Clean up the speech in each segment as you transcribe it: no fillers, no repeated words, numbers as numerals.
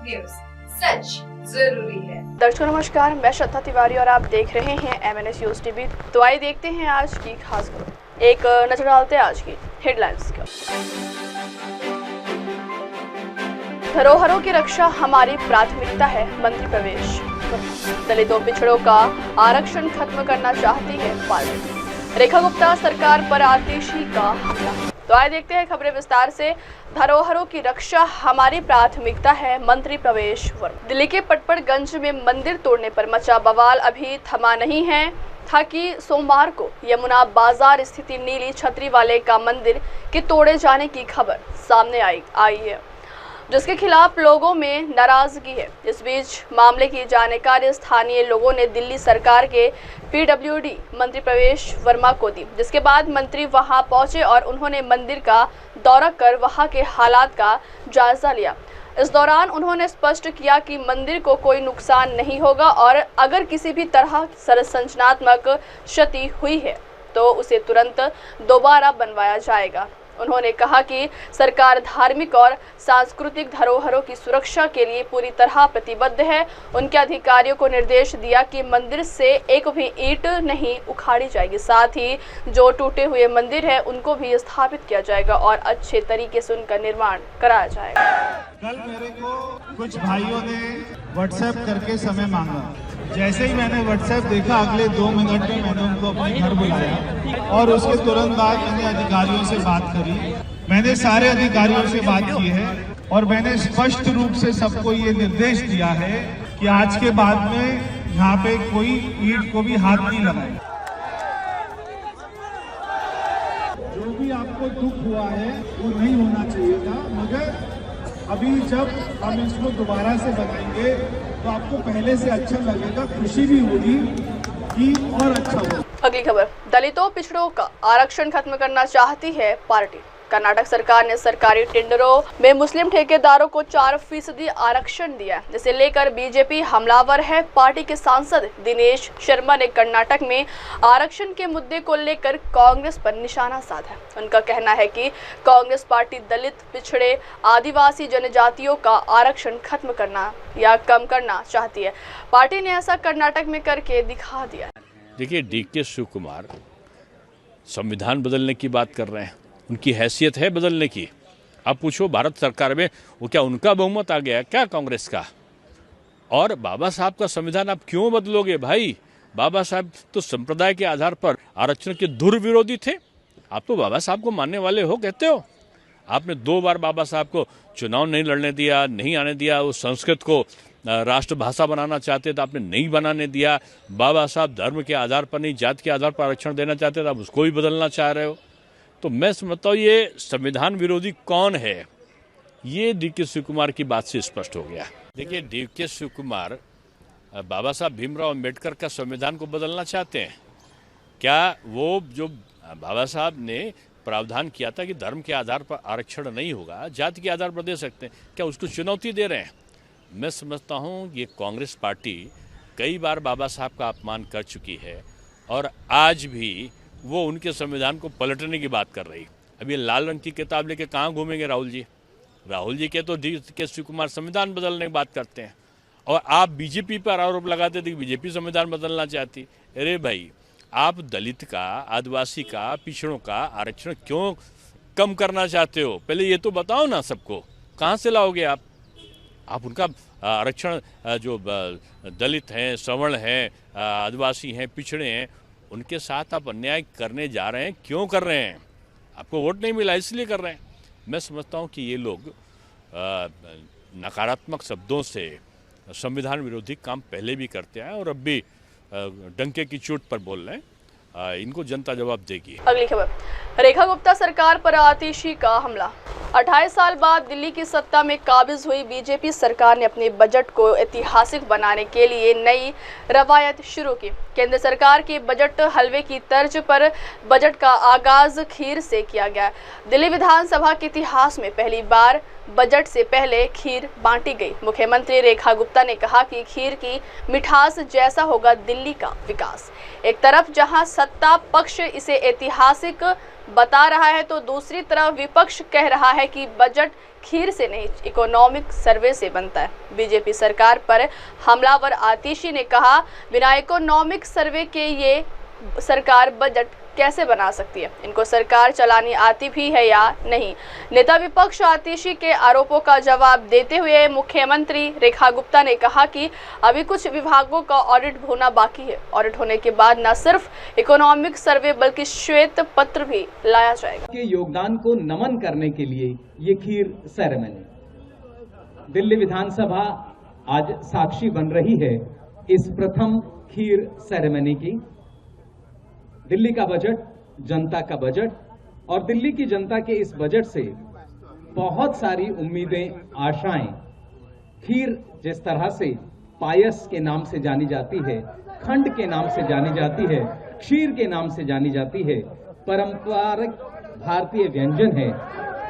News, सच जरूरी है। दर्शकों नमस्कार, मैं श्रद्धा तिवारी और आप देख रहे हैं MNS न्यूज टीवी। तो आइए देखते हैं आज की खास खबर। एक नजर डालते हैं आज की हेडलाइंस का। धरोहरों की रक्षा हमारी प्राथमिकता है, मंत्री प्रवेश। दलितों पिछड़ों का आरक्षण खत्म करना चाहती है पार्टी। रेखा गुप्ता सरकार पर आतिशी का हमला। तो आइए देखते हैं खबरें विस्तार से। धरोहरों की रक्षा हमारी प्राथमिकता है, मंत्री प्रवेश वर्मा। दिल्ली के पटपड़गंज में मंदिर तोड़ने पर मचा बवाल अभी थमा नहीं है। था कि सोमवार को यमुना बाजार स्थित नीली छतरी वाले का मंदिर के तोड़े जाने की खबर सामने आई है, जिसके खिलाफ लोगों में नाराजगी है। इस बीच मामले की जानकारी स्थानीय लोगों ने दिल्ली सरकार के PWD मंत्री प्रवेश वर्मा को दी, जिसके बाद मंत्री वहां पहुंचे और उन्होंने मंदिर का दौरा कर वहां के हालात का जायजा लिया। इस दौरान उन्होंने स्पष्ट किया कि मंदिर को कोई नुकसान नहीं होगा और अगर किसी भी तरह संरचनात्मक क्षति हुई है तो उसे तुरंत दोबारा बनवाया जाएगा। उन्होंने कहा कि सरकार धार्मिक और सांस्कृतिक धरोहरों की सुरक्षा के लिए पूरी तरह प्रतिबद्ध है। उनके अधिकारियों को निर्देश दिया कि मंदिर से एक भी ईंट नहीं उखाड़ी जाएगी, साथ ही जो टूटे हुए मंदिर है उनको भी स्थापित किया जाएगा और अच्छे तरीके से उनका निर्माण कराया जाएगा। कल मेरे को कुछ भाइयों ने व्हाट्सएप करके समय मांगा। जैसे ही मैंने व्हाट्सएप देखा, अगले 2 मिनट में मैंने उनको अपने घर बुलाया और उसके तुरंत बाद मैंने अधिकारियों से बात करी। मैंने सारे अधिकारियों से बात की है और मैंने स्पष्ट रूप से सबको ये निर्देश दिया है कि आज के बाद में यहाँ पे कोई ईंट को भी हाथ नहीं लगाए। जो भी आपको दुख हुआ है वो नहीं होना चाहिए था, मगर अभी जब हम इसको दोबारा से बनाएंगे तो आपको पहले से अच्छा लगेगा, खुशी भी होगी कि और अच्छा होगा। अगली खबर, दलितों पिछड़ों का आरक्षण खत्म करना चाहती है पार्टी। कर्नाटक सरकार ने सरकारी टेंडरों में मुस्लिम ठेकेदारों को 4% आरक्षण दिया, जिसे लेकर बीजेपी हमलावर है। पार्टी के सांसद दिनेश शर्मा ने कर्नाटक में आरक्षण के मुद्दे को लेकर कांग्रेस पर निशाना साधा। उनका कहना है कि कांग्रेस पार्टी दलित, पिछड़े, आदिवासी जनजातियों का आरक्षण खत्म करना या कम करना चाहती है। पार्टी ने ऐसा कर्नाटक में करके दिखा दिया। देखिए, DK शिव कुमार संविधान बदलने की बात कर रहे हैं, उनकी हैसियत है बदलने की। आप पूछो भारत सरकार में वो क्या उनका बहुमत आ गया क्या कांग्रेस का? और बाबा साहब का संविधान आप क्यों बदलोगे भाई? बाबा साहब तो संप्रदाय के आधार पर आरक्षण के धुर विरोधी थे। आप तो बाबा साहब को मानने वाले हो, कहते हो। आपने 2 बार बाबा साहब को चुनाव नहीं लड़ने दिया, नहीं आने दिया। वो संस्कृत को राष्ट्रभाषा बनाना चाहते थे, आपने नहीं बनाने दिया। बाबा साहब धर्म के आधार पर नहीं, जाति के आधार पर आरक्षण देना चाहते थे, आप उसको भी बदलना चाह रहे हो। तो मैं समझता हूँ ये संविधान विरोधी कौन है, ये DK शिव कुमार की बात से स्पष्ट हो गया। देखिए, DK शिव कुमार बाबा साहब भीमराव अंबेडकर का संविधान को बदलना चाहते हैं क्या? वो जो बाबा साहब ने प्रावधान किया था कि धर्म के आधार पर आरक्षण नहीं होगा, जाति के आधार पर दे सकते हैं, क्या उसको चुनौती दे रहे हैं? मैं समझता हूँ ये कांग्रेस पार्टी कई बार बाबा साहब का अपमान कर चुकी है और आज भी वो उनके संविधान को पलटने की बात कर रही। अब ये लाल रंग की किताब लेके कहाँ घूमेंगे राहुल जी? राहुल जी के तो DK शिव कुमार संविधान बदलने की बात करते हैं और आप बीजेपी पर आरोप लगाते थे कि बीजेपी संविधान बदलना चाहती। अरे भाई, आप दलित का, आदिवासी का, पिछड़ों का आरक्षण क्यों कम करना चाहते हो? पहले ये तो बताओ ना सबको, कहाँ से लाओगे आप? आप उनका आरक्षण जो दलित हैं, सवर्ण हैं, आदिवासी हैं, पिछड़े हैं, उनके साथ आप अन्याय करने जा रहे हैं। क्यों कर रहे हैं? आपको वोट नहीं मिला इसलिए कर रहे हैं। मैं समझता हूं कि ये लोग नकारात्मक शब्दों से संविधान विरोधी काम पहले भी करते हैं और अब भी डंके की चोट पर बोल रहे हैं। इनको जनता जवाब देगी। अगली खबर, रेखा गुप्ता सरकार पर आतिशी का हमला। 28 साल बाद दिल्ली की सत्ता में काबिज हुई बीजेपी सरकार ने अपने बजट को ऐतिहासिक बनाने के लिए नई रवायत शुरू की। केंद्र सरकार की बजट हलवे की तर्ज पर बजट का आगाज खीर से किया गया। दिल्ली विधानसभा के इतिहास में पहली बार बजट से पहले खीर बांटी गई। मुख्यमंत्री रेखा गुप्ता ने कहा कि खीर की मिठास जैसा होगा दिल्ली का विकास। एक तरफ जहां सत्ता पक्ष इसे ऐतिहासिक बता रहा है, तो दूसरी तरफ विपक्ष कह रहा है कि बजट खीर से नहीं, इकोनॉमिक सर्वे से बनता है। बीजेपी सरकार पर हमलावर आतिशी ने कहा, बिना इकोनॉमिक सर्वे के ये सरकार बजट कैसे बना सकती है? इनको सरकार चलानी आती भी है या नहीं? नेता विपक्ष आतिशी के आरोपों का जवाब देते हुए मुख्यमंत्री रेखा गुप्ता ने कहा कि अभी कुछ विभागों का ऑडिट होना बाकी है। ऑडिट होने के बाद न सिर्फ इकोनॉमिक सर्वे बल्कि श्वेत पत्र भी लाया जाएगा। के योगदान को नमन करने के लिए ये खीर सेरेमनी दिल्ली विधानसभा आज साक्षी बन रही है इस प्रथम खीर सेरेमनी की। दिल्ली का बजट जनता का बजट और दिल्ली की जनता के इस बजट से बहुत सारी उम्मीदें, आशाएं। खीर जिस तरह से पायस के नाम से जानी जाती है, खंड के नाम से जानी जाती है, क्षीर के नाम से जानी जाती है, परंपरागत भारतीय व्यंजन है,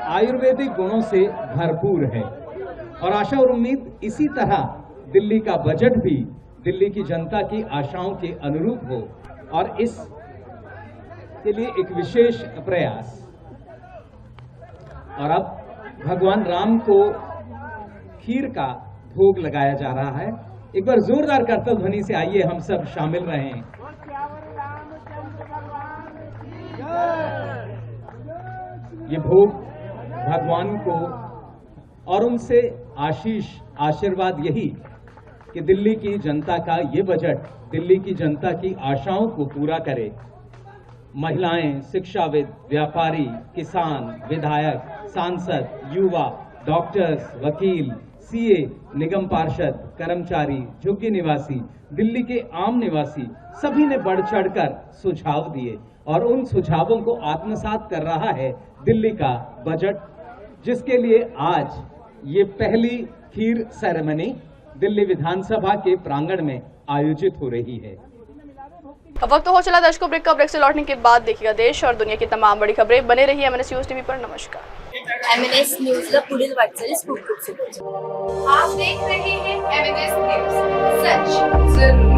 आयुर्वेदिक गुणों से भरपूर है। और आशा और उम्मीद इसी तरह दिल्ली का बजट भी दिल्ली की जनता की आशाओं के अनुरूप हो और इस के लिए एक विशेष प्रयास। और अब भगवान राम को खीर का भोग लगाया जा रहा है। एक बार जोरदार करतल ध्वनि से आइए हम सब शामिल रहें। ये भोग भगवान को और उनसे आशीर्वाद यही कि दिल्ली की जनता का ये बजट दिल्ली की जनता की आशाओं को पूरा करे। महिलाएं, शिक्षाविद, व्यापारी, किसान, विधायक, सांसद, युवा, डॉक्टर्स, वकील, सीए, निगम पार्षद, कर्मचारी, झुग्गी निवासी, दिल्ली के आम निवासी सभी ने बढ़ चढ़कर सुझाव दिए और उन सुझावों को आत्मसात कर रहा है दिल्ली का बजट, जिसके लिए आज ये पहली खीर सेरेमनी दिल्ली विधानसभा के प्रांगण में आयोजित हो रही है। अब वक्त हो चला दर्शकों ब्रेक का। ब्रेक से लौटने के बाद देखिएगा देश और दुनिया की तमाम बड़ी खबरें। बने रहिए एमएनएस न्यूज टीवी पर। नमस्कार। एमएनएस न्यूजला पुढील वाटचाली खूप खूप शुभेच्छा। आप देख रहे हैं एमएनएस न्यूज, सच जरूरी।